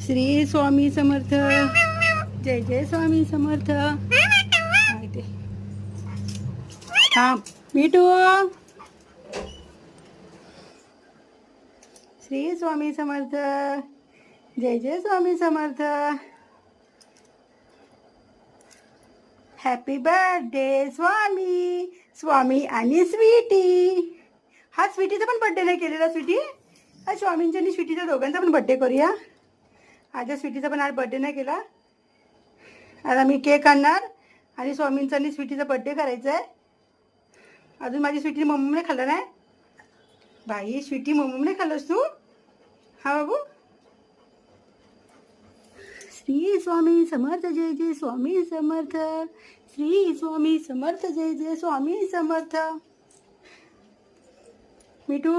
श्री स्वामी समर्थ. जय जय स्वामी समर्थ. थांब मिठू. श्री स्वामी समर्थ. जय जय Swami Samarth. Happy birthday स्वामी. स्वामी आणि स्वीटी. हा स्वीटीचा पण बर्थडे नाही केलेला. स्वीटी आज स्वामींच्या आणि स्वीटीचा दोघांचा पण बर्थडे करूया. आज स्वीटीचा पण आज बर्थडे नाही केला. आज आम्ही केक आणणार आणि स्वामींचा आणि स्वीटीचा बर्थडे करायचा आहे. अजून माझी स्वीटी मम्मीने खाल्लं नाही. बाई स्वीटी मम्मीने खाल्लंस तू. हा बाबू. श्री स्वामी समर्थ. जय जय स्वामी समर्थ. श्री स्वामी समर्थ. जय जय स्वामी समर्थ. मिठू.